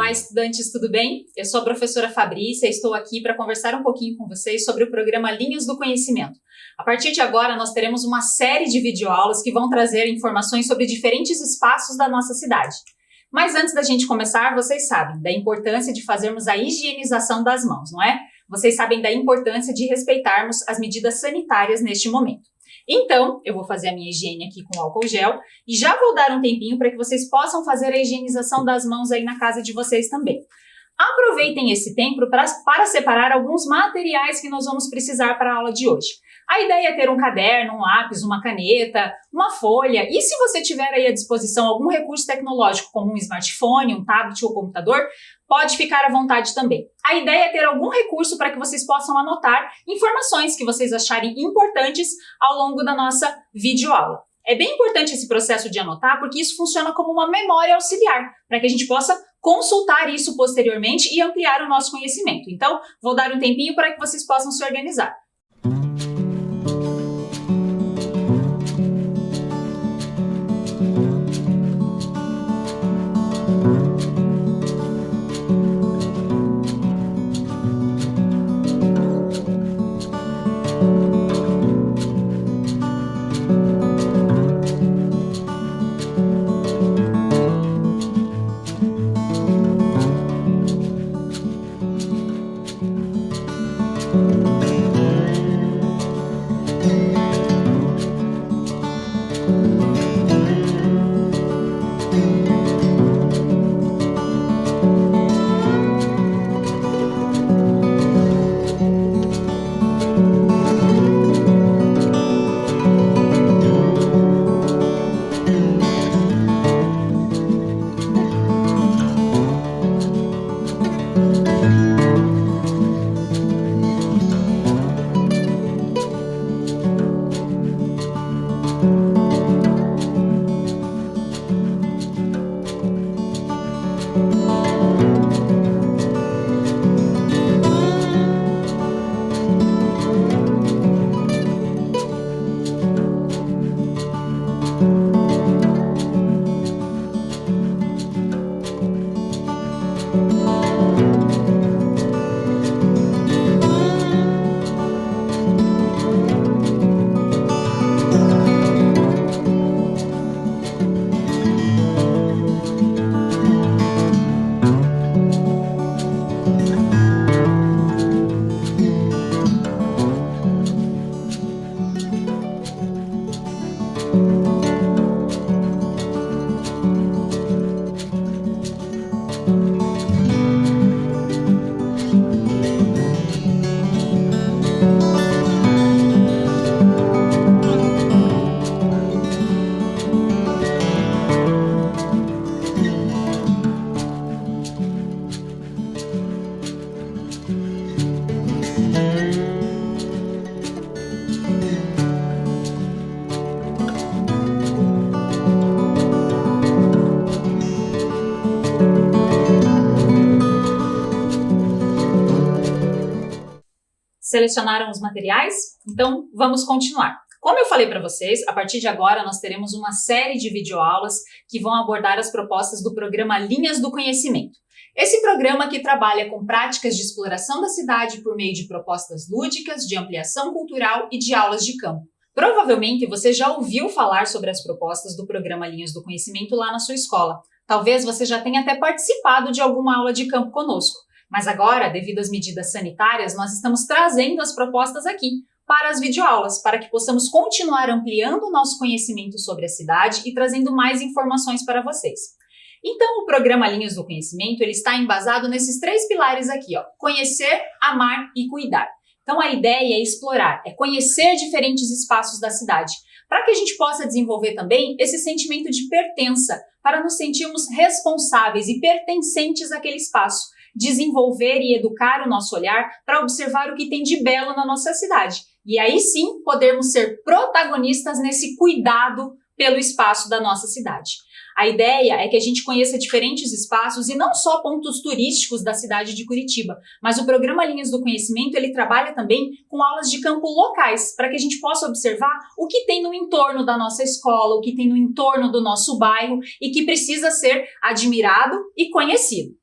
Olá, estudantes, tudo bem? Eu sou a professora Fabrícia e estou aqui para conversar um pouquinho com vocês sobre o programa Linhas do Conhecimento. A partir de agora, nós teremos uma série de videoaulas que vão trazer informações sobre diferentes espaços da nossa cidade. Mas antes da gente começar, vocês sabem da importância de fazermos a higienização das mãos, não é? Vocês sabem da importância de respeitarmos as medidas sanitárias neste momento. Então, eu vou fazer a minha higiene aqui com álcool gel e já vou dar um tempinho para que vocês possam fazer a higienização das mãos aí na casa de vocês também. Aproveitem esse tempo para separar alguns materiais que nós vamos precisar para a aula de hoje. A ideia é ter um caderno, um lápis, uma caneta, uma folha e se você tiver aí à disposição algum recurso tecnológico como um smartphone, um tablet ou computador, pode ficar à vontade também. A ideia é ter algum recurso para que vocês possam anotar informações que vocês acharem importantes ao longo da nossa videoaula. É bem importante esse processo de anotar porque isso funciona como uma memória auxiliar, para que a gente possa consultar isso posteriormente e ampliar o nosso conhecimento. Então, vou dar um tempinho para que vocês possam se organizar. Selecionaram os materiais? Então, vamos continuar. Como eu falei para vocês, a partir de agora nós teremos uma série de videoaulas que vão abordar as propostas do programa Linhas do Conhecimento. Esse programa que trabalha com práticas de exploração da cidade por meio de propostas lúdicas, de ampliação cultural e de aulas de campo. Provavelmente você já ouviu falar sobre as propostas do programa Linhas do Conhecimento lá na sua escola. Talvez você já tenha até participado de alguma aula de campo conosco. Mas agora, devido às medidas sanitárias, nós estamos trazendo as propostas aqui para as videoaulas, para que possamos continuar ampliando o nosso conhecimento sobre a cidade e trazendo mais informações para vocês. Então, o programa Linhas do Conhecimento ele está embasado nesses três pilares aqui, ó: conhecer, amar e cuidar. Então, a ideia é explorar, é conhecer diferentes espaços da cidade, para que a gente possa desenvolver também esse sentimento de pertença, para nos sentirmos responsáveis e pertencentes àquele espaço. Desenvolver e educar o nosso olhar para observar o que tem de belo na nossa cidade. E aí sim, podermos ser protagonistas nesse cuidado pelo espaço da nossa cidade. A ideia é que a gente conheça diferentes espaços e não só pontos turísticos da cidade de Curitiba, mas o programa Linhas do Conhecimento ele trabalha também com aulas de campo locais, para que a gente possa observar o que tem no entorno da nossa escola, o que tem no entorno do nosso bairro e que precisa ser admirado e conhecido.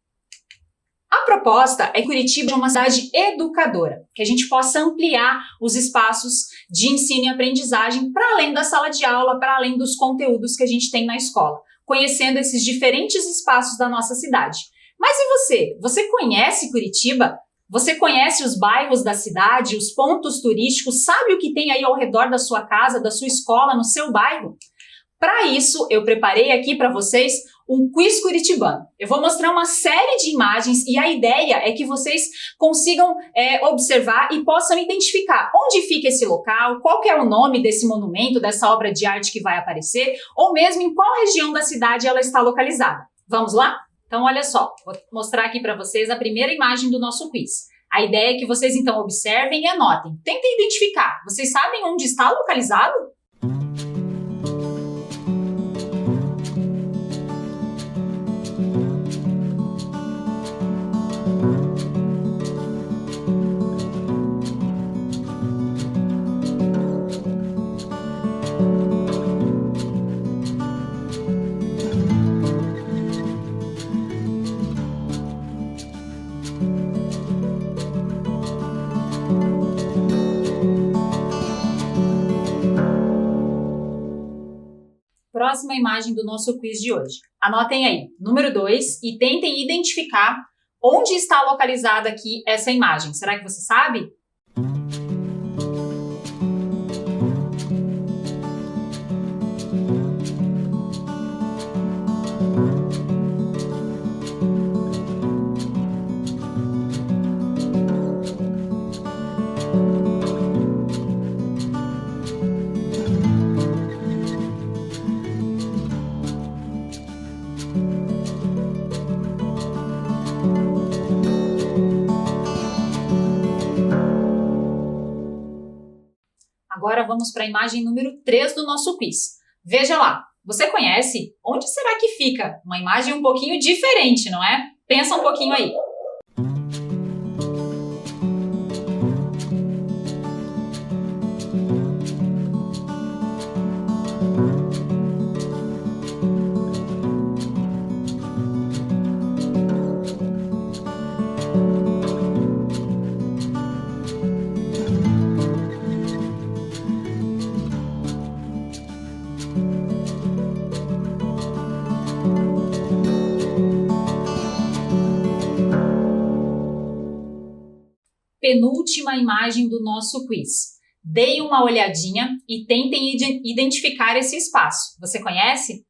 A proposta é que Curitiba seja uma cidade educadora, que a gente possa ampliar os espaços de ensino e aprendizagem para além da sala de aula, para além dos conteúdos que a gente tem na escola, conhecendo esses diferentes espaços da nossa cidade. Mas e você? Você conhece Curitiba? Você conhece os bairros da cidade, os pontos turísticos? Sabe o que tem aí ao redor da sua casa, da sua escola, no seu bairro? Para isso, eu preparei aqui para vocês um quiz curitibano. Eu vou mostrar uma série de imagens e a ideia é que vocês consigam observar e possam identificar onde fica esse local, qual que é o nome desse monumento, dessa obra de arte que vai aparecer, ou mesmo em qual região da cidade ela está localizada. Vamos lá? Então, olha só, vou mostrar aqui para vocês a primeira imagem do nosso quiz. A ideia é que vocês, então, observem e anotem. Tentem identificar. Vocês sabem onde está localizado? Próxima imagem do nosso quiz de hoje. Anotem aí, número 2, e tentem identificar onde está localizada aqui essa imagem. Será que você sabe? Agora vamos para a imagem número 3 do nosso quiz. Veja lá, você conhece? Onde será que fica? Uma imagem um pouquinho diferente, não é? Pensa um pouquinho aí. Penúltima imagem do nosso quiz. Deem uma olhadinha e tentem identificar esse espaço. Você conhece?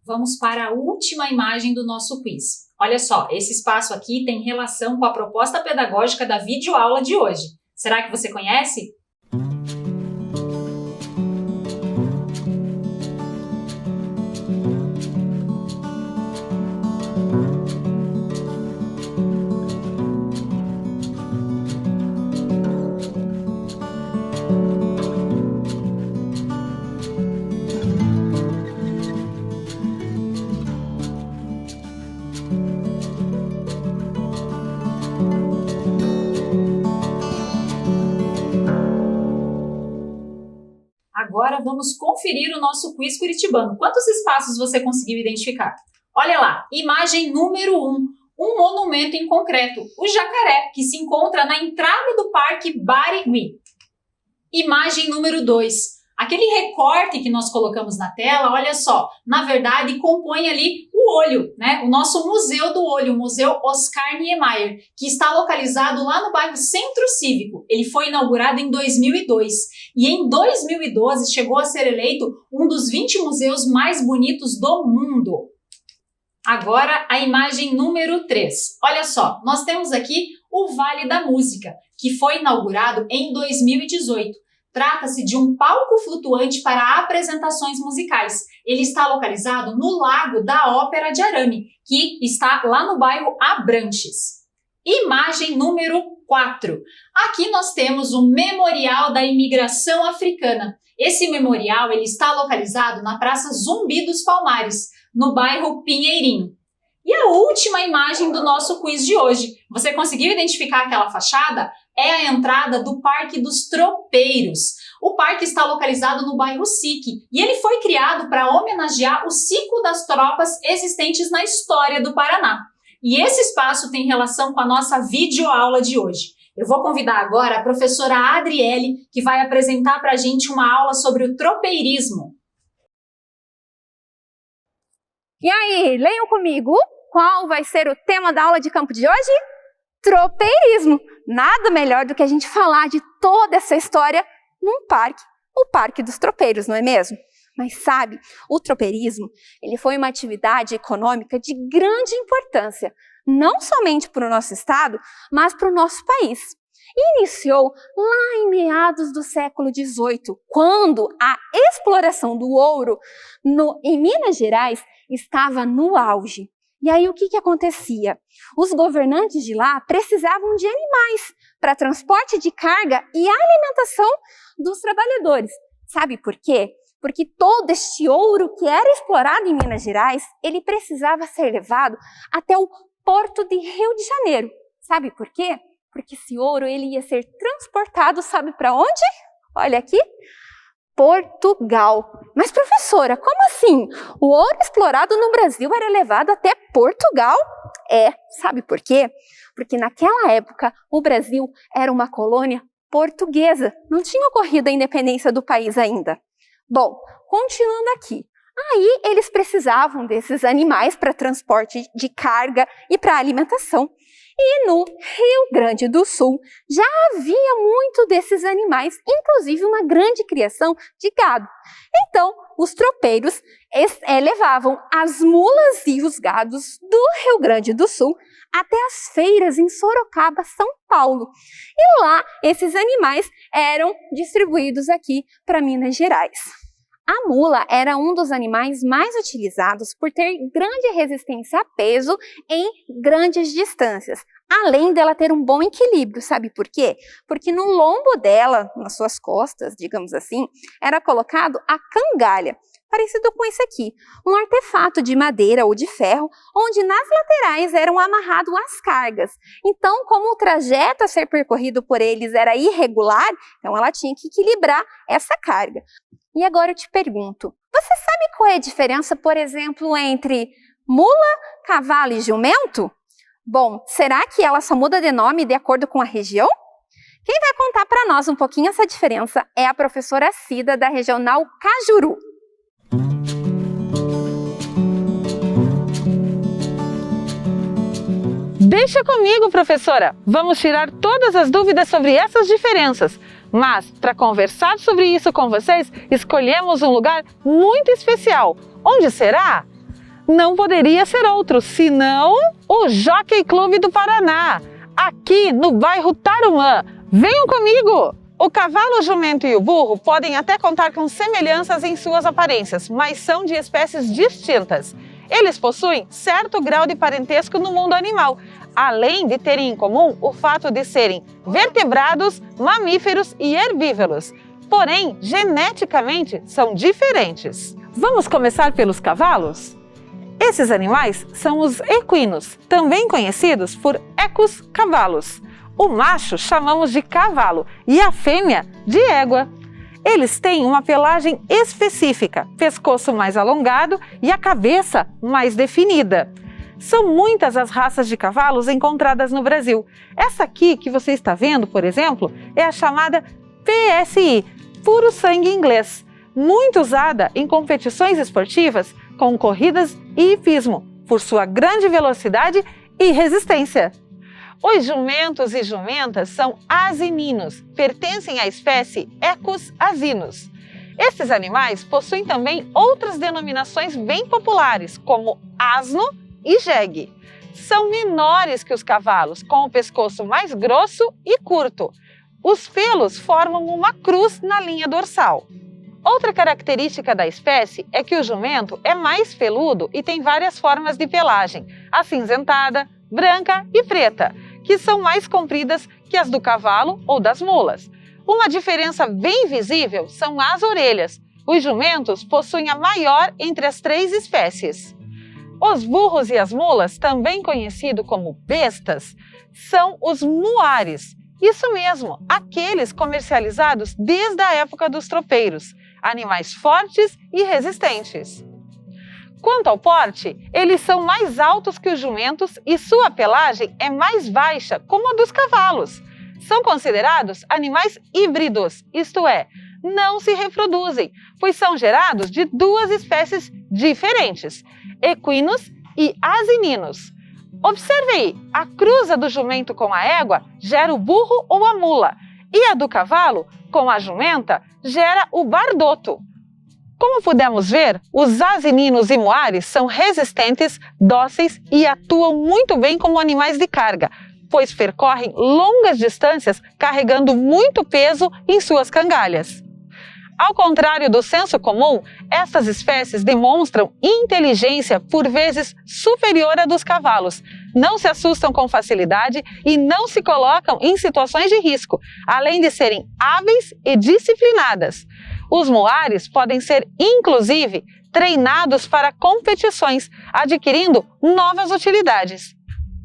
Vamos para a última imagem do nosso quiz. Olha só, esse espaço aqui tem relação com a proposta pedagógica da videoaula de hoje. Será que você conhece? Agora vamos conferir o nosso quiz curitibano. Quantos espaços você conseguiu identificar? Olha lá, imagem número 1, um monumento em concreto, o jacaré, que se encontra na entrada do Parque Barigui. Imagem número 2, aquele recorte que nós colocamos na tela, olha só, na verdade compõe ali o olho, né? O nosso Museu do Olho, o Museu Oscar Niemeyer, que está localizado lá no bairro Centro Cívico. Ele foi inaugurado em 2002 e em 2012 chegou a ser eleito um dos 20 museus mais bonitos do mundo. Agora a imagem número 3. Olha só, nós temos aqui o Vale da Música, que foi inaugurado em 2018. Trata-se de um palco flutuante para apresentações musicais. Ele está localizado no Lago da Ópera de Arame, que está lá no bairro Abrantes. Imagem número 4. Aqui nós temos o Memorial da Imigração Africana. Esse memorial ele está localizado na Praça Zumbi dos Palmares, no bairro Pinheirinho. E a última imagem do nosso quiz de hoje. Você conseguiu identificar aquela fachada? É a entrada do Parque dos Tropeiros. O parque está localizado no bairro Sique e ele foi criado para homenagear o ciclo das tropas existentes na história do Paraná. E esse espaço tem relação com a nossa videoaula de hoje. Eu vou convidar agora a professora Adriele, que vai apresentar para a gente uma aula sobre o tropeirismo. E aí, leiam comigo qual vai ser o tema da aula de campo de hoje? Tropeirismo. Nada melhor do que a gente falar de toda essa história num parque, o Parque dos Tropeiros, não é mesmo? Mas sabe, o tropeirismo, ele foi uma atividade econômica de grande importância, não somente para o nosso estado, mas para o nosso país. Iniciou lá em meados do século XVIII, quando a exploração do ouro em Minas Gerais estava no auge. E aí o que acontecia? Os governantes de lá precisavam de animais para transporte de carga e alimentação dos trabalhadores. Sabe por quê? Porque todo este ouro que era explorado em Minas Gerais, ele precisava ser levado até o Porto de Rio de Janeiro. Sabe por quê? Porque esse ouro ele ia ser transportado, sabe para onde? Olha aqui, Portugal. Mas professora, como assim? O ouro explorado no Brasil era levado até Portugal? Sabe por quê? Porque naquela época o Brasil era uma colônia portuguesa. Não tinha ocorrido a independência do país ainda. Bom, continuando aqui. Aí eles precisavam desses animais para transporte de carga e para alimentação. E no Rio Grande do Sul já havia muito desses animais, inclusive uma grande criação de gado. Então, os tropeiros levavam as mulas e os gados do Rio Grande do Sul até as feiras em Sorocaba, São Paulo. E lá, esses animais eram distribuídos aqui para Minas Gerais. A mula era um dos animais mais utilizados por ter grande resistência a peso em grandes distâncias, além dela ter um bom equilíbrio. Sabe por quê? Porque no lombo dela, nas suas costas, digamos assim, era colocado a cangalha, parecido com esse aqui, um artefato de madeira ou de ferro, onde nas laterais eram amarradas as cargas. Então, como o trajeto a ser percorrido por eles era irregular, então ela tinha que equilibrar essa carga. E agora eu te pergunto, você sabe qual é a diferença, por exemplo, entre mula, cavalo e jumento? Bom, será que ela só muda de nome de acordo com a região? Quem vai contar para nós um pouquinho essa diferença é a professora Cida, da Regional Cajuru. Deixa comigo, professora! Vamos tirar todas as dúvidas sobre essas diferenças. Mas, para conversar sobre isso com vocês, escolhemos um lugar muito especial. Onde será? Não poderia ser outro, senão o Jockey Clube do Paraná, aqui no bairro Tarumã. Venham comigo! O cavalo, o jumento e o burro podem até contar com semelhanças em suas aparências, mas são de espécies distintas. Eles possuem certo grau de parentesco no mundo animal, além de terem em comum o fato de serem vertebrados, mamíferos e herbívoros. Porém, geneticamente, são diferentes. Vamos começar pelos cavalos? Esses animais são os equinos, também conhecidos por ecus cavalos. O macho chamamos de cavalo e a fêmea de égua. Eles têm uma pelagem específica, pescoço mais alongado e a cabeça mais definida. São muitas as raças de cavalos encontradas no Brasil. Essa aqui que você está vendo, por exemplo, é a chamada PSI, puro sangue inglês, muito usada em competições esportivas com corridas e hipismo, por sua grande velocidade e resistência. Os jumentos e jumentas são asininos, pertencem à espécie Equus asinus. Esses animais possuem também outras denominações bem populares, como asno e jegue. São menores que os cavalos, com o pescoço mais grosso e curto. Os pelos formam uma cruz na linha dorsal. Outra característica da espécie é que o jumento é mais peludo e tem várias formas de pelagem, acinzentada, branca e preta, que são mais compridas que as do cavalo ou das mulas. Uma diferença bem visível são as orelhas. Os jumentos possuem a maior entre as 3 espécies. Os burros e as mulas, também conhecidos como bestas, são os muares. Isso mesmo, aqueles comercializados desde a época dos tropeiros, animais fortes e resistentes. Quanto ao porte, eles são mais altos que os jumentos e sua pelagem é mais baixa, como a dos cavalos. São considerados animais híbridos, isto é, não se reproduzem, pois são gerados de 2 espécies diferentes, equinos e asininos. Observe aí, a cruza do jumento com a égua gera o burro ou a mula, e a do cavalo, com a jumenta, gera o bardoto. Como pudemos ver, os asininos e muares são resistentes, dóceis e atuam muito bem como animais de carga, pois percorrem longas distâncias carregando muito peso em suas cangalhas. Ao contrário do senso comum, estas espécies demonstram inteligência por vezes superior à dos cavalos, não se assustam com facilidade e não se colocam em situações de risco, além de serem hábeis e disciplinadas. Os muares podem ser, inclusive, treinados para competições, adquirindo novas utilidades.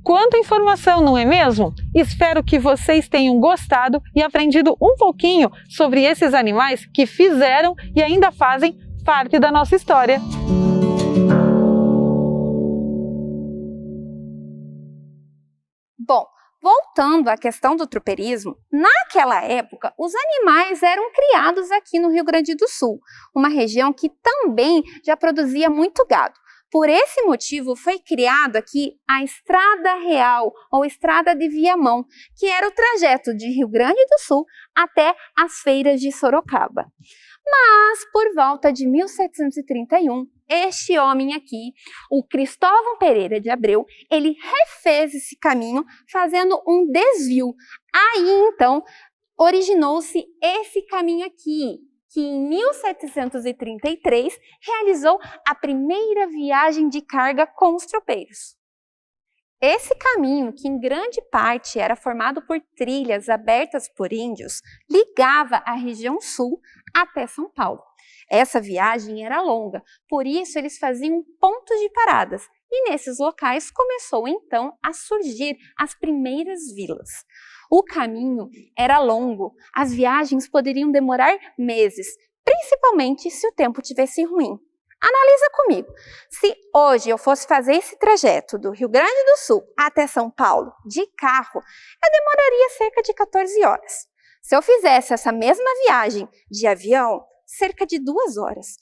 Quanta informação, não é mesmo? Espero que vocês tenham gostado e aprendido um pouquinho sobre esses animais que fizeram e ainda fazem parte da nossa história. Bom, voltando à questão do tropeirismo, naquela época, os animais eram criados aqui no Rio Grande do Sul, uma região que também já produzia muito gado. Por esse motivo, foi criado aqui a Estrada Real, ou Estrada de Viamão, que era o trajeto de Rio Grande do Sul até as feiras de Sorocaba. Mas, por volta de 1731, este homem aqui, o Cristóvão Pereira de Abreu, ele refez esse caminho fazendo um desvio. Aí, então, originou-se esse caminho aqui, que em 1733 realizou a primeira viagem de carga com os tropeiros. Esse caminho, que em grande parte era formado por trilhas abertas por índios, ligava a região sul até São Paulo. Essa viagem era longa, por isso eles faziam pontos de paradas, e nesses locais começou então a surgir as primeiras vilas. O caminho era longo, as viagens poderiam demorar meses, principalmente se o tempo tivesse ruim. Analisa comigo, se hoje eu fosse fazer esse trajeto do Rio Grande do Sul até São Paulo de carro, eu demoraria cerca de 14 horas. Se eu fizesse essa mesma viagem de avião, cerca de 2 horas.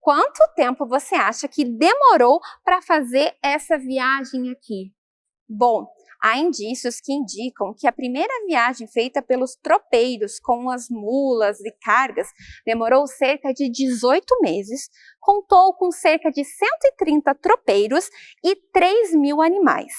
Quanto tempo você acha que demorou para fazer essa viagem aqui? Bom, há indícios que indicam que a primeira viagem feita pelos tropeiros com as mulas e cargas demorou cerca de 18 meses, contou com cerca de 130 tropeiros e 3.000 animais.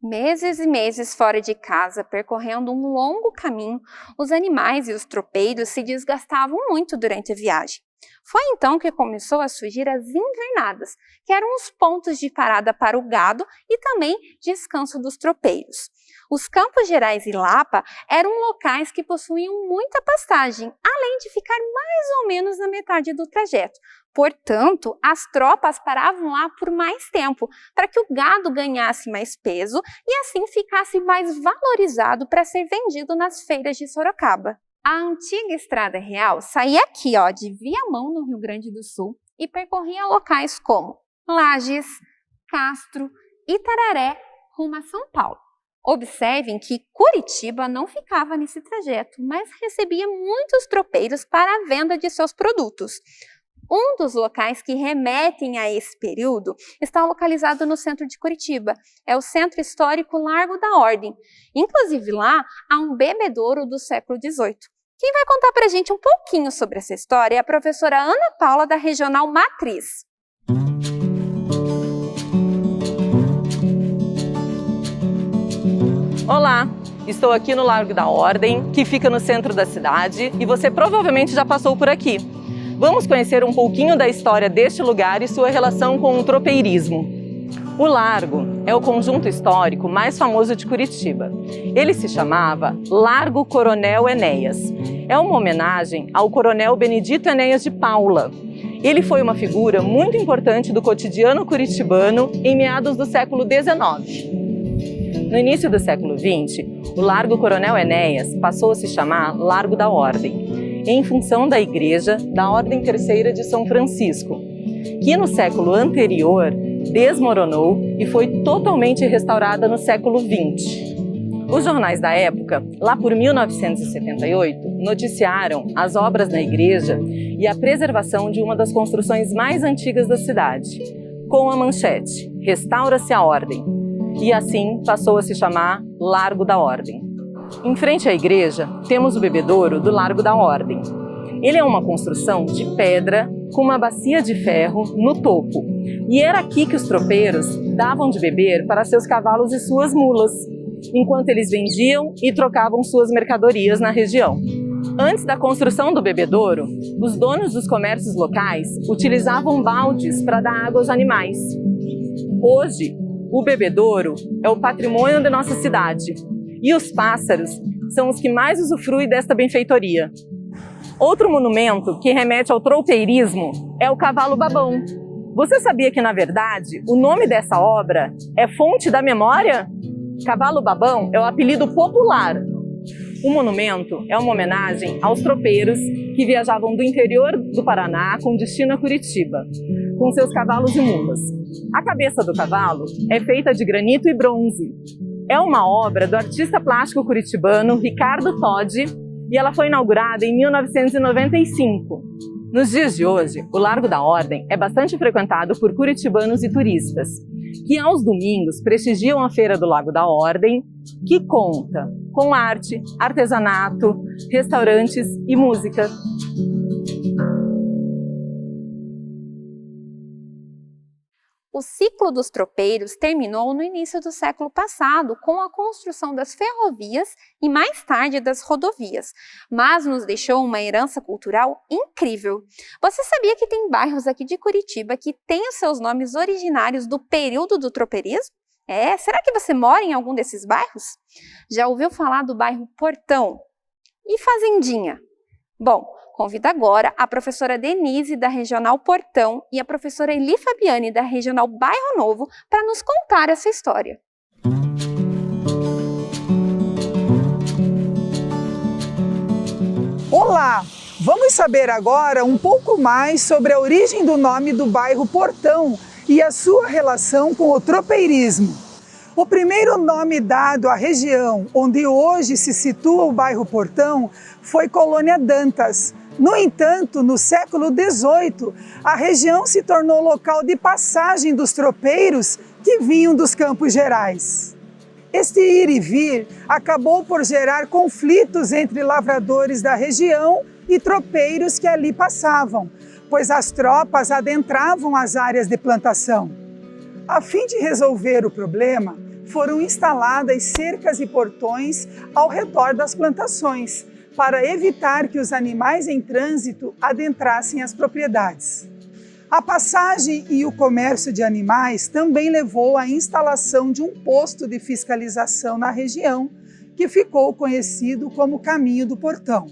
Meses e meses fora de casa, percorrendo um longo caminho, os animais e os tropeiros se desgastavam muito durante a viagem. Foi então que começou a surgir as invernadas, que eram os pontos de parada para o gado e também descanso dos tropeiros. Os Campos Gerais e Lapa eram locais que possuíam muita pastagem, além de ficar mais ou menos na metade do trajeto. Portanto, as tropas paravam lá por mais tempo, para que o gado ganhasse mais peso e assim ficasse mais valorizado para ser vendido nas feiras de Sorocaba. A antiga Estrada Real saía aqui, de Viamão, no Rio Grande do Sul, e percorria locais como Lages, Castro, Itararé, rumo a São Paulo. Observem que Curitiba não ficava nesse trajeto, mas recebia muitos tropeiros para a venda de seus produtos. Um dos locais que remetem a esse período está localizado no centro de Curitiba. É o Centro Histórico Largo da Ordem. Inclusive lá há um bebedouro do século XVIII. Quem vai contar para a gente um pouquinho sobre essa história é a professora Ana Paula, da Regional Matriz. Olá, Estou aqui no Largo da Ordem, que fica no centro da cidade, e você provavelmente já passou por aqui. Vamos conhecer um pouquinho da história deste lugar e sua relação com o tropeirismo. O Largo é o conjunto histórico mais famoso de Curitiba. Ele se chamava Largo Coronel Enéas. É uma homenagem ao Coronel Benedito Enéas de Paula. Ele foi uma figura muito importante do cotidiano curitibano em meados do século XIX. No início do século XX, o Largo Coronel Enéas passou a se chamar Largo da Ordem, em função da igreja da Ordem Terceira de São Francisco, que no século anterior desmoronou e foi totalmente restaurada no século XX. Os jornais da época, lá por 1978, noticiaram as obras na igreja e a preservação de uma das construções mais antigas da cidade, com a manchete "Restaura-se a Ordem", e assim passou a se chamar Largo da Ordem. Em frente à igreja, temos o bebedouro do Largo da Ordem. Ele é uma construção de pedra com uma bacia de ferro no topo, e era aqui que os tropeiros davam de beber para seus cavalos e suas mulas, enquanto eles vendiam e trocavam suas mercadorias na região. Antes da construção do bebedouro, os donos dos comércios locais utilizavam baldes para dar água aos animais. Hoje, o bebedouro é o patrimônio da nossa cidade e os pássaros são os que mais usufruem desta benfeitoria. Outro monumento que remete ao tropeirismo é o Cavalo Babão. Você sabia que, na verdade, o nome dessa obra é fonte da memória? Cavalo Babão é o apelido popular. O monumento é uma homenagem aos tropeiros que viajavam do interior do Paraná com destino a Curitiba, com seus cavalos e mulas. A cabeça do cavalo é feita de granito e bronze. É uma obra do artista plástico curitibano Ricardo Todi e ela foi inaugurada em 1995. Nos dias de hoje, o Largo da Ordem é bastante frequentado por curitibanos e turistas, que aos domingos prestigiam a Feira do Lago da Ordem, que conta com arte, artesanato, restaurantes e música. O ciclo dos tropeiros terminou no início do século passado com a construção das ferrovias e mais tarde das rodovias, mas nos deixou uma herança cultural incrível. Você sabia que tem bairros aqui de Curitiba que têm os seus nomes originários do período do tropeirismo? Será que você mora em algum desses bairros? Já ouviu falar do bairro Portão? E Fazendinha? Bom, convido agora a professora Denise, da Regional Portão, e a professora Eli Fabiani, da Regional Bairro Novo, para nos contar essa história. Olá! Vamos saber agora um pouco mais sobre a origem do nome do bairro Portão e a sua relação com o tropeirismo. O primeiro nome dado à região onde hoje se situa o bairro Portão foi Colônia Dantas. No entanto, no século XVIII, a região se tornou local de passagem dos tropeiros que vinham dos Campos Gerais. Este ir e vir acabou por gerar conflitos entre lavradores da região e tropeiros que ali passavam, pois as tropas adentravam as áreas de plantação. A fim de resolver o problema, foram instaladas cercas e portões ao redor das plantações, para evitar que os animais em trânsito adentrassem as propriedades. A passagem e o comércio de animais também levou à instalação de um posto de fiscalização na região, que ficou conhecido como Caminho do Portão.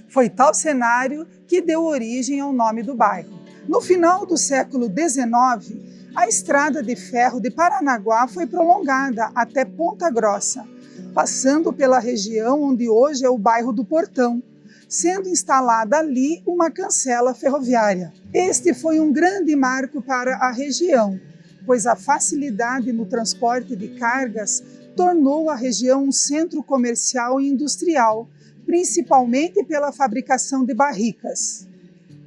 Foi tal cenário que deu origem ao nome do bairro. No final do século XIX, a estrada de ferro de Paranaguá foi prolongada até Ponta Grossa, passando pela região onde hoje é o bairro do Portão, sendo instalada ali uma cancela ferroviária. Este foi um grande marco para a região, pois a facilidade no transporte de cargas tornou a região um centro comercial e industrial, principalmente pela fabricação de barricas.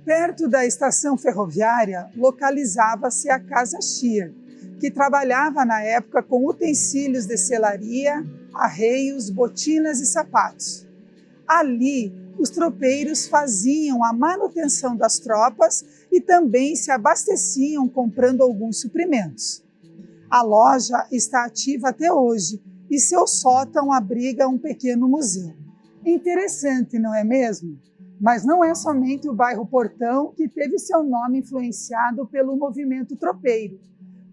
Perto da estação ferroviária, localizava-se a Casa Schier, que trabalhava na época com utensílios de selaria, arreios, botinas e sapatos. Ali, os tropeiros faziam a manutenção das tropas e também se abasteciam comprando alguns suprimentos. A loja está ativa até hoje e seu sótão abriga um pequeno museu. Interessante, não é mesmo? Mas não é somente o bairro Portão que teve seu nome influenciado pelo movimento tropeiro.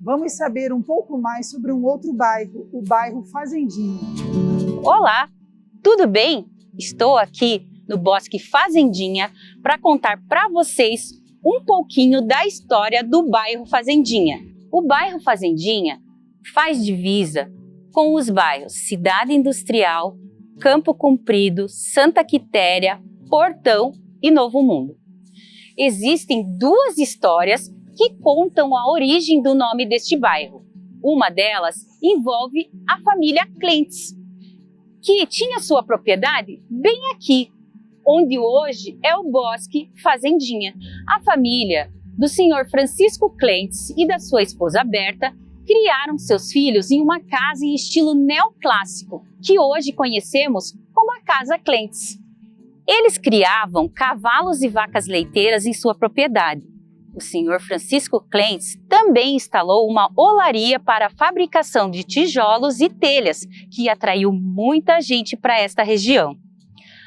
Vamos saber um pouco mais sobre um outro bairro, o bairro Fazendinha. Olá, tudo bem? Estou aqui no Bosque Fazendinha para contar para vocês um pouquinho da história do bairro Fazendinha. O bairro Fazendinha faz divisa com os bairros Cidade Industrial, Campo Comprido, Santa Quitéria, Portão e Novo Mundo. Existem duas histórias que contam a origem do nome deste bairro. Uma delas envolve a família Clentes, que tinha sua propriedade bem aqui, onde hoje é o Bosque Fazendinha. A família do senhor Francisco Clentes e da sua esposa Berta criaram seus filhos em uma casa em estilo neoclássico, que hoje conhecemos como a Casa Clentes. Eles criavam cavalos e vacas leiteiras em sua propriedade. O senhor Francisco Clentes também instalou uma olaria para a fabricação de tijolos e telhas, que atraiu muita gente para esta região.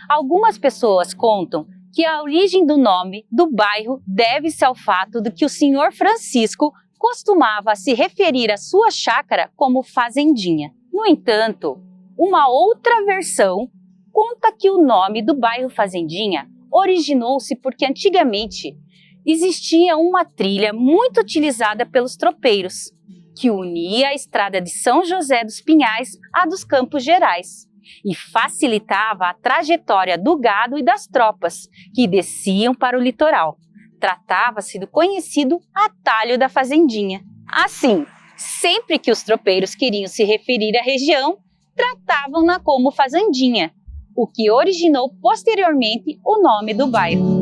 Algumas pessoas contam que a origem do nome do bairro deve-se ao fato de que o senhor Francisco costumava se referir à sua chácara como fazendinha. No entanto, uma outra versão conta que o nome do bairro Fazendinha originou-se porque antigamente existia uma trilha muito utilizada pelos tropeiros, que unia a estrada de São José dos Pinhais à dos Campos Gerais e facilitava a trajetória do gado e das tropas que desciam para o litoral. Tratava-se do conhecido atalho da Fazendinha. Assim, sempre que os tropeiros queriam se referir à região, tratavam-na como Fazendinha, o que originou posteriormente o nome do bairro.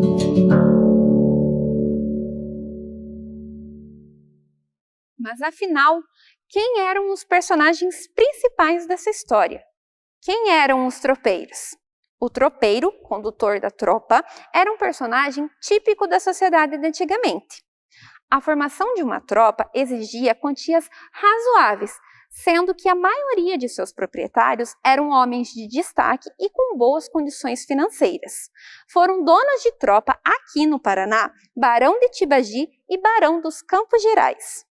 Mas afinal, quem eram os personagens principais dessa história? Quem eram os tropeiros? O tropeiro, condutor da tropa, era um personagem típico da sociedade de antigamente. A formação de uma tropa exigia quantias razoáveis, sendo que a maioria de seus proprietários eram homens de destaque e com boas condições financeiras. Foram donos de tropa aqui no Paraná, Barão de Tibagi e Barão dos Campos Gerais.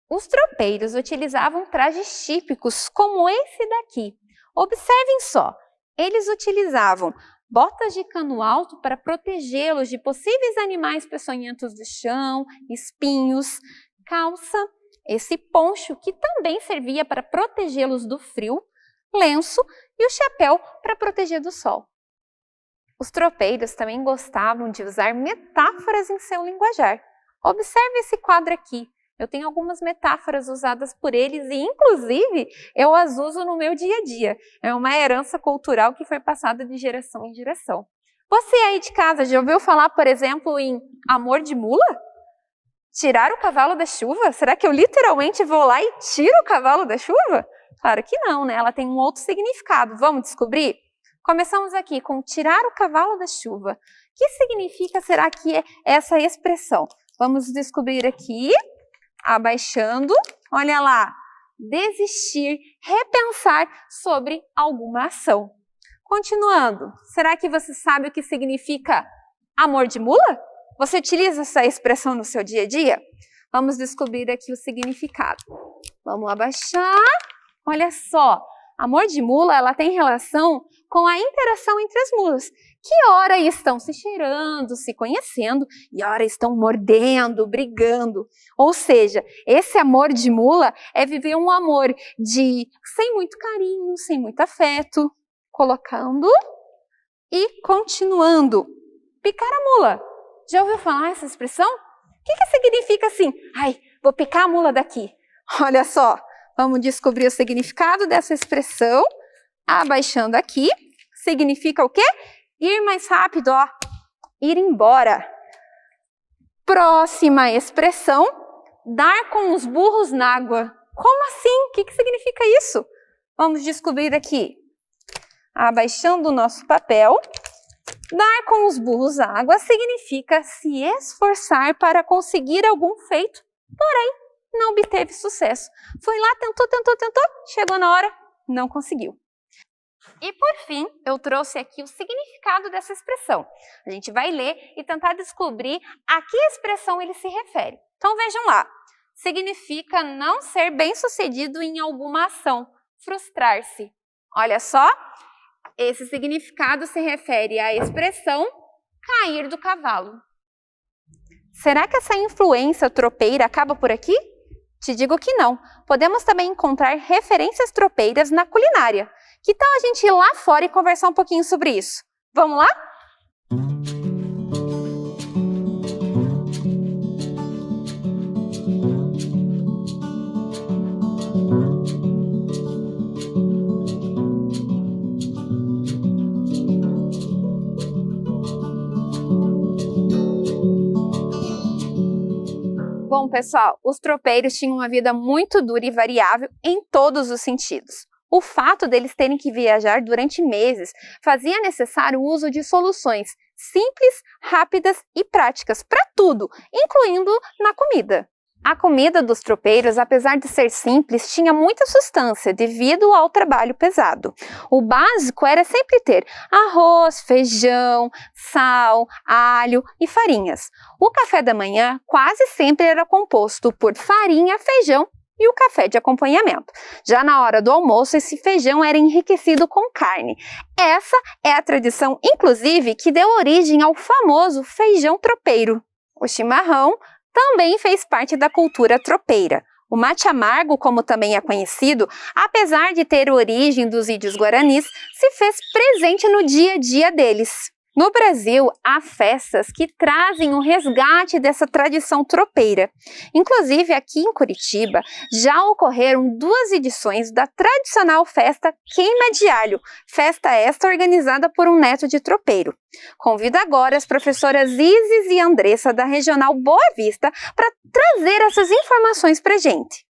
Os tropeiros utilizavam trajes típicos como esse daqui. Observem só, eles utilizavam botas de cano alto para protegê-los de possíveis animais peçonhentos do chão, espinhos, calça, esse poncho que também servia para protegê-los do frio, lenço e o chapéu para proteger do sol. Os tropeiros também gostavam de usar metáforas em seu linguajar. Observe esse quadro aqui. Eu tenho algumas metáforas usadas por eles e, inclusive, eu as uso no meu dia a dia. É uma herança cultural que foi passada de geração em geração. Você aí de casa já ouviu falar, por exemplo, em amor de mula? Tirar o cavalo da chuva? Será que eu literalmente vou lá e tiro o cavalo da chuva? Claro que não, né? Ela tem um outro significado. Vamos descobrir? Começamos aqui com tirar o cavalo da chuva. Que significa, será que é essa expressão? Vamos descobrir aqui. Abaixando, olha lá, desistir, repensar sobre alguma ação. Continuando, será que você sabe o que significa amor de mula? Você utiliza essa expressão no seu dia a dia? Vamos descobrir aqui o significado. Vamos abaixar, olha só, amor de mula ela tem relação com a interação entre as mulas, que ora estão se cheirando, se conhecendo, e ora estão mordendo, brigando. Ou seja, esse amor de mula é viver um amor de sem muito carinho, sem muito afeto, colocando e continuando. Picar a mula. Já ouviu falar essa expressão? O que significa assim? Ai, vou picar a mula daqui. Olha só, vamos descobrir o significado dessa expressão. Abaixando aqui, significa o quê? Ir mais rápido, ó. Ir embora. Próxima expressão, dar com os burros na água. Como assim? O que significa isso? Vamos descobrir aqui. Abaixando o nosso papel, dar com os burros na água significa se esforçar para conseguir algum feito, porém não obteve sucesso. Foi lá, tentou, chegou na hora, não conseguiu. E por fim, eu trouxe aqui o significado dessa expressão. A gente vai ler e tentar descobrir a que expressão ele se refere. Então vejam lá, significa não ser bem-sucedido em alguma ação, frustrar-se. Olha só, esse significado se refere à expressão cair do cavalo. Será que essa influência tropeira acaba por aqui? Te digo que não. Podemos também encontrar referências tropeiras na culinária. Que tal a gente ir lá fora e conversar um pouquinho sobre isso? Vamos lá? Bom, pessoal, os tropeiros tinham uma vida muito dura e variável em todos os sentidos. O fato deles terem que viajar durante meses fazia necessário o uso de soluções simples, rápidas e práticas para tudo, incluindo na comida. A comida dos tropeiros, apesar de ser simples, tinha muita substância devido ao trabalho pesado. O básico era sempre ter arroz, feijão, sal, alho e farinhas. O café da manhã quase sempre era composto por farinha, feijão e o café de acompanhamento. Já na hora do almoço, esse feijão era enriquecido com carne. Essa é a tradição, inclusive, que deu origem ao famoso feijão tropeiro. O chimarrão também fez parte da cultura tropeira. O mate amargo, como também é conhecido, apesar de ter origem dos índios guaranis, se fez presente no dia a dia deles. No Brasil, há festas que trazem o resgate dessa tradição tropeira. Inclusive, aqui em Curitiba, já ocorreram 2 edições da tradicional festa Queima de Alho, festa esta organizada por um neto de tropeiro. Convido agora as professoras Isis e Andressa da Regional Boa Vista para trazer essas informações para a gente.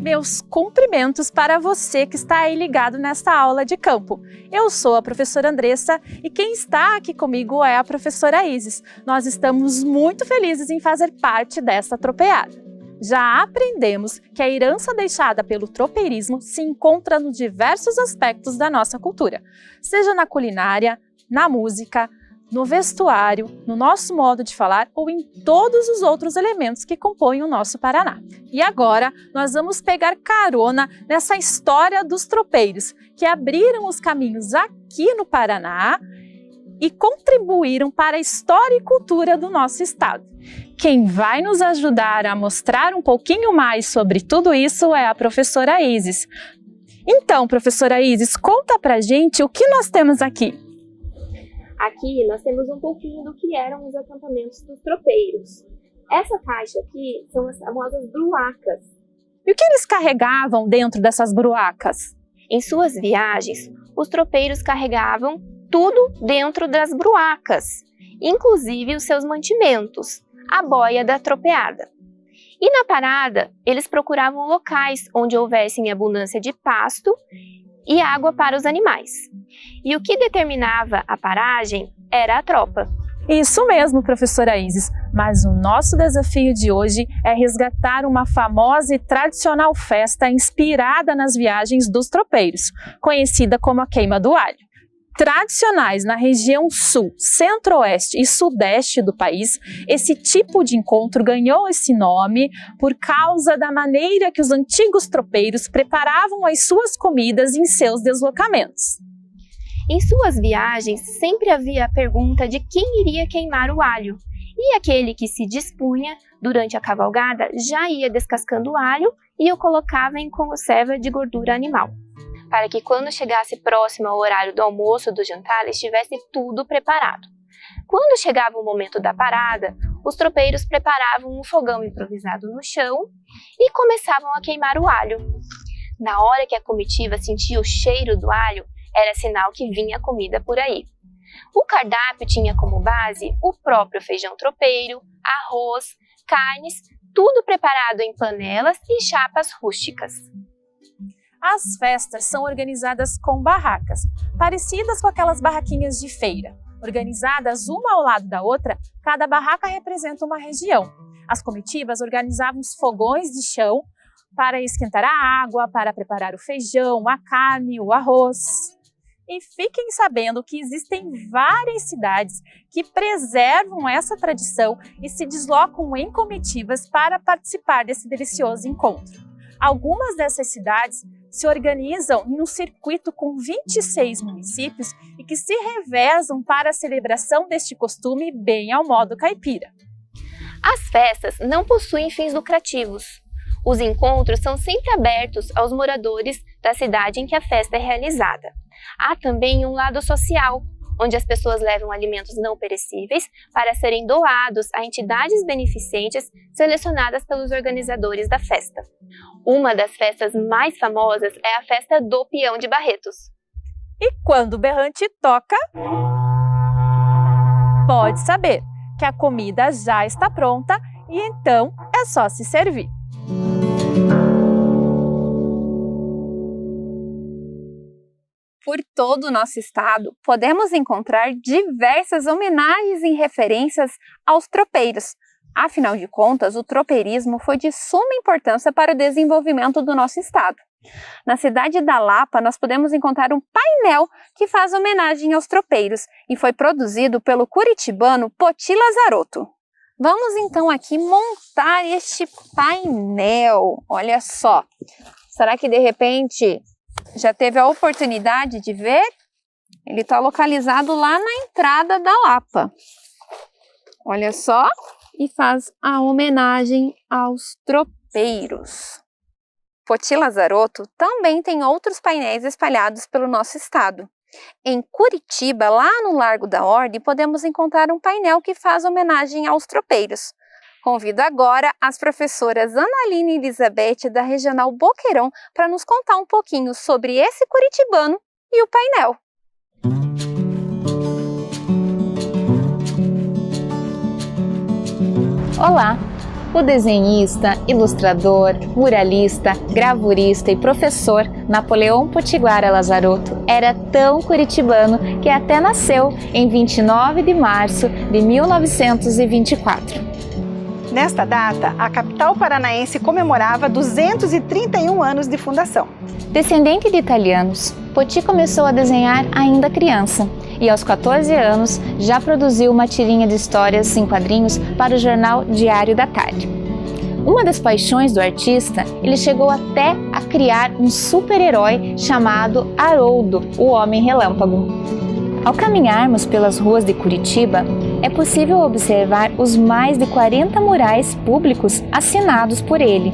Meus cumprimentos para você que está aí ligado nesta aula de campo. Eu sou a professora Andressa e quem está aqui comigo é a professora Isis. Nós estamos muito felizes em fazer parte desta tropeada. Já aprendemos que a herança deixada pelo tropeirismo se encontra nos diversos aspectos da nossa cultura, seja na culinária, na música, no vestuário, no nosso modo de falar ou em todos os outros elementos que compõem o nosso Paraná. E agora nós vamos pegar carona nessa história dos tropeiros, que abriram os caminhos aqui no Paraná e contribuíram para a história e cultura do nosso estado. Quem vai nos ajudar a mostrar um pouquinho mais sobre tudo isso é a professora Isis. Então, professora Isis, conta pra gente o que nós temos aqui. Aqui nós temos um pouquinho do que eram os acampamentos dos tropeiros. Essa caixa aqui são as famosas bruacas. E o que eles carregavam dentro dessas bruacas? Em suas viagens, os tropeiros carregavam tudo dentro das bruacas, inclusive os seus mantimentos, a boia da tropeada. E na parada, eles procuravam locais onde houvessem abundância de pasto e água para os animais. E o que determinava a paragem era a tropa. Isso mesmo, professora Isis, mas o nosso desafio de hoje é resgatar uma famosa e tradicional festa inspirada nas viagens dos tropeiros, conhecida como a Queima do Alho. Tradicionais na região sul, centro-oeste e sudeste do país, esse tipo de encontro ganhou esse nome por causa da maneira que os antigos tropeiros preparavam as suas comidas em seus deslocamentos. Em suas viagens, sempre havia a pergunta de quem iria queimar o alho, e aquele que se dispunha, durante a cavalgada, já ia descascando o alho e o colocava em conserva de gordura animal, para que quando chegasse próximo ao horário do almoço ou do jantar, estivesse tudo preparado. Quando chegava o momento da parada, os tropeiros preparavam um fogão improvisado no chão e começavam a queimar o alho. Na hora que a comitiva sentia o cheiro do alho, era sinal que vinha comida por aí. O cardápio tinha como base o próprio feijão tropeiro, arroz, carnes, tudo preparado em panelas e chapas rústicas. As festas são organizadas com barracas, parecidas com aquelas barraquinhas de feira. Organizadas uma ao lado da outra, cada barraca representa uma região. As comitivas organizavam os fogões de chão para esquentar a água, para preparar o feijão, a carne, o arroz. E fiquem sabendo que existem várias cidades que preservam essa tradição e se deslocam em comitivas para participar desse delicioso encontro. Algumas dessas cidades se organizam em um circuito com 26 municípios e que se revezam para a celebração deste costume bem ao modo caipira. As festas não possuem fins lucrativos. Os encontros são sempre abertos aos moradores da cidade em que a festa é realizada. Há também um lado social, onde as pessoas levam alimentos não perecíveis para serem doados a entidades beneficentes selecionadas pelos organizadores da festa. Uma das festas mais famosas é a festa do Peão de Barretos. E quando o berrante toca, pode saber que a comida já está pronta e então é só se servir. Por todo o nosso estado, podemos encontrar diversas homenagens e referências aos tropeiros. Afinal de contas, o tropeirismo foi de suma importância para o desenvolvimento do nosso estado. Na cidade da Lapa, nós podemos encontrar um painel que faz homenagem aos tropeiros e foi produzido pelo curitibano Poti Lazarotto. Vamos então aqui montar este painel. Olha só, será que de repente já teve a oportunidade de ver? Ele está localizado lá na entrada da Lapa. Olha só, e faz a homenagem aos tropeiros. Poti Lazarotto também tem outros painéis espalhados pelo nosso estado. Em Curitiba, lá no Largo da Ordem, podemos encontrar um painel que faz homenagem aos tropeiros. Convido agora as professoras Analine e Elizabeth da Regional Boqueirão para nos contar um pouquinho sobre esse curitibano e o painel. Olá! O desenhista, ilustrador, muralista, gravurista e professor Napoleão Potiguara Lazarotto era tão curitibano que até nasceu em 29 de março de 1924. Nesta data, a capital paranaense comemorava 231 anos de fundação. Descendente de italianos, Poti começou a desenhar ainda criança e aos 14 anos já produziu uma tirinha de histórias em quadrinhos para o jornal Diário da Tarde. Uma das paixões do artista, ele chegou até a criar um super-herói chamado Haroldo, o Homem Relâmpago. Ao caminharmos pelas ruas de Curitiba, é possível observar os mais de 40 murais públicos assinados por ele.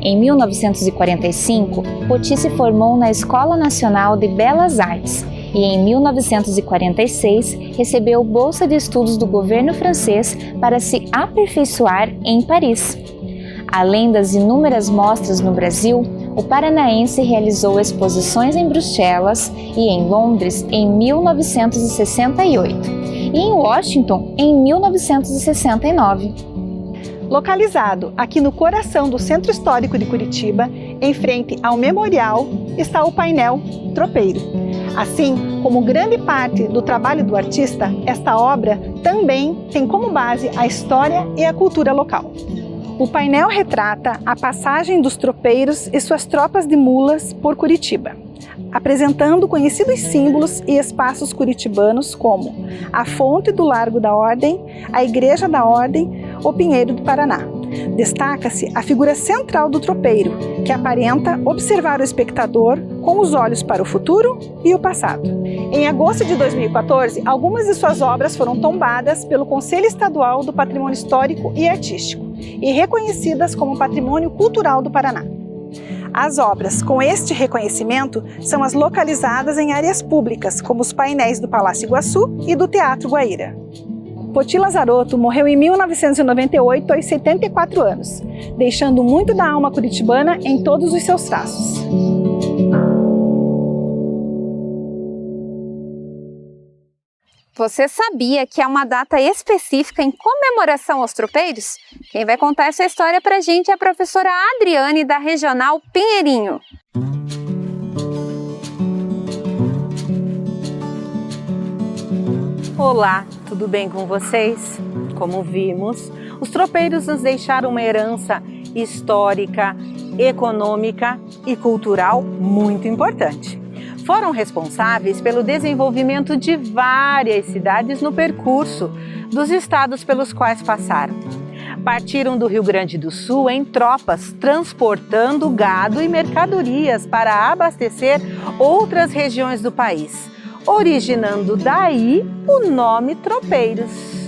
Em 1945, Poti se formou na Escola Nacional de Belas Artes e em 1946 recebeu bolsa de estudos do governo francês para se aperfeiçoar em Paris. Além das inúmeras mostras no Brasil, o paranaense realizou exposições em Bruxelas e em Londres em 1968 e em Washington em 1969. Localizado aqui no coração do Centro Histórico de Curitiba, em frente ao memorial, está o painel Tropeiro. Assim como grande parte do trabalho do artista, esta obra também tem como base a história e a cultura local. O painel retrata a passagem dos tropeiros e suas tropas de mulas por Curitiba, apresentando conhecidos símbolos e espaços curitibanos como a Fonte do Largo da Ordem, a Igreja da Ordem, o Pinheiro do Paraná. Destaca-se a figura central do tropeiro, que aparenta observar o espectador com os olhos para o futuro e o passado. Em agosto de 2014, algumas de suas obras foram tombadas pelo Conselho Estadual do Patrimônio Histórico e Artístico e reconhecidas como Patrimônio Cultural do Paraná. As obras com este reconhecimento são as localizadas em áreas públicas, como os painéis do Palácio Iguaçu e do Teatro Guaíra. Poti Lazarotto morreu em 1998 aos 74 anos, deixando muito da alma curitibana em todos os seus traços. Você sabia que há uma data específica em comemoração aos tropeiros? Quem vai contar essa história pra gente é a professora Adriane, da Regional Pinheirinho. Olá, tudo bem com vocês? Como vimos, Os tropeiros nos deixaram uma herança histórica, econômica e cultural muito importante. Foram responsáveis pelo desenvolvimento de várias cidades no percurso dos estados pelos quais passaram. Partiram do Rio Grande do Sul em tropas, transportando gado e mercadorias para abastecer outras regiões do país, originando daí o nome tropeiros.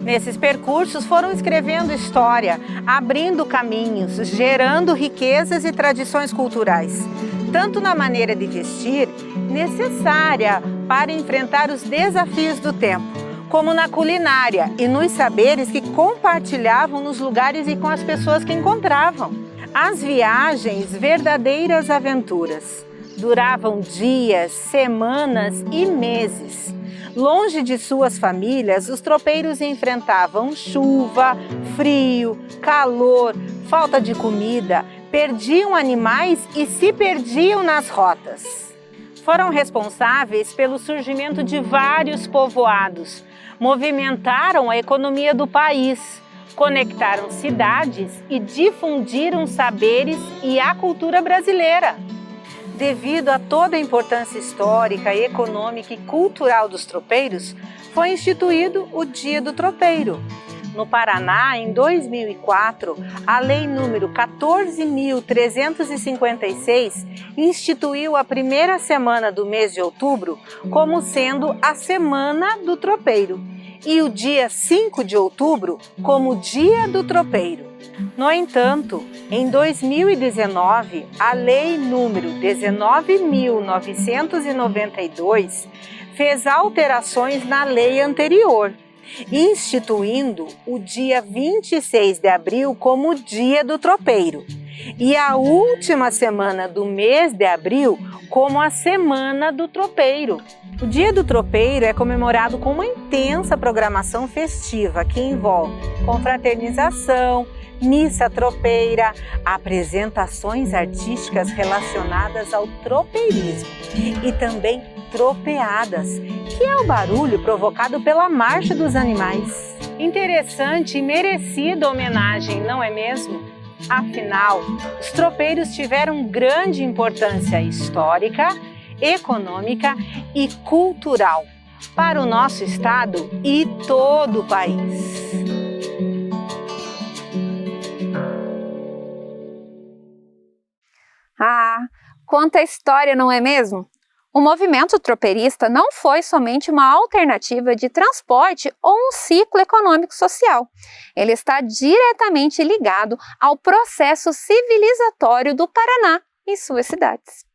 Nesses percursos foram escrevendo história, abrindo caminhos, gerando riquezas e tradições culturais, tanto na maneira de vestir, necessária para enfrentar os desafios do tempo, como na culinária e nos saberes que compartilhavam nos lugares e com as pessoas que encontravam. As viagens, verdadeiras aventuras, duravam dias, semanas e meses. Longe de suas famílias, os tropeiros enfrentavam chuva, frio, calor, falta de comida, perdiam animais e se perdiam nas rotas. Foram responsáveis pelo surgimento de vários povoados, movimentaram a economia do país, conectaram cidades e difundiram saberes e a cultura brasileira. Devido a toda a importância histórica, econômica e cultural dos tropeiros, foi instituído o Dia do Tropeiro. No Paraná, em 2004, a Lei número 14.356 instituiu a primeira semana do mês de outubro como sendo a Semana do Tropeiro e o dia 5 de outubro como Dia do Tropeiro. No entanto, em 2019, a Lei número 19.992 fez alterações na lei anterior, instituindo o dia 26 de abril como Dia do Tropeiro e a última semana do mês de abril como a Semana do Tropeiro. O Dia do Tropeiro é comemorado com uma intensa programação festiva que envolve confraternização, missa tropeira, apresentações artísticas relacionadas ao tropeirismo e também tropeadas, que é o barulho provocado pela marcha dos animais. Interessante e merecida homenagem, não é mesmo? Afinal, os tropeiros tiveram grande importância histórica, econômica e cultural para o nosso estado e todo o país. Ah, quanta história, não é mesmo? O movimento tropeirista não foi somente uma alternativa de transporte ou um ciclo econômico-social. Ele está diretamente ligado ao processo civilizatório do Paraná e suas cidades.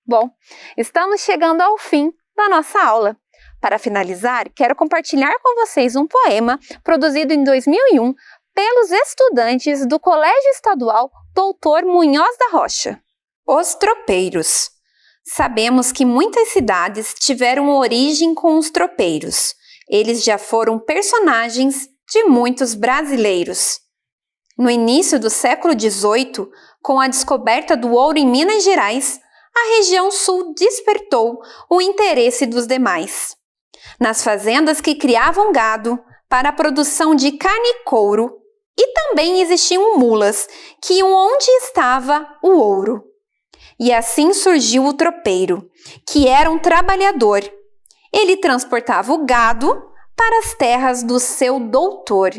Bom, estamos chegando ao fim da nossa aula. Para finalizar, quero compartilhar com vocês um poema produzido em 2001 pelos estudantes do Colégio Estadual Doutor Munhoz da Rocha. Os tropeiros. Sabemos que muitas cidades tiveram origem com os tropeiros. Eles já foram personagens de muitos brasileiros. No início do século XVIII, com a descoberta do ouro em Minas Gerais, a região sul despertou o interesse dos demais. Nas fazendas que criavam gado para a produção de carne e couro, e também existiam mulas que iam onde estava o ouro. E assim surgiu o tropeiro, que era um trabalhador. Ele transportava o gado para as terras do seu doutor.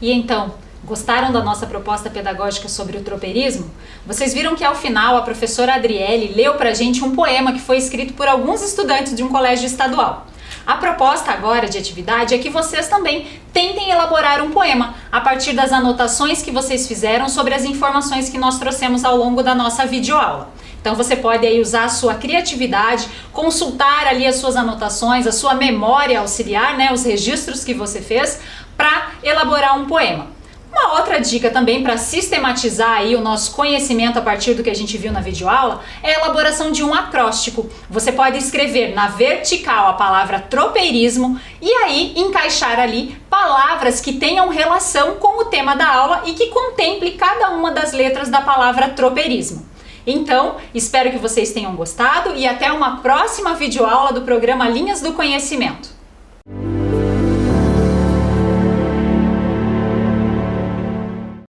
E então, gostaram da nossa proposta pedagógica sobre o tropeirismo? Vocês viram que ao final a professora Adriele leu pra gente um poema que foi escrito por alguns estudantes de um colégio estadual. A proposta agora de atividade é que vocês também tentem elaborar um poema a partir das anotações que vocês fizeram sobre as informações que nós trouxemos ao longo da nossa videoaula. Então você pode aí usar a sua criatividade, consultar ali as suas anotações, a sua memória auxiliar, né, os registros que você fez para elaborar um poema. Uma outra dica também para sistematizar aí o nosso conhecimento a partir do que a gente viu na videoaula é a elaboração de um acróstico. Você pode escrever na vertical a palavra tropeirismo e aí encaixar ali palavras que tenham relação com o tema da aula e que contemple cada uma das letras da palavra tropeirismo. Então, espero que vocês tenham gostado e até uma próxima videoaula do programa Linhas do Conhecimento.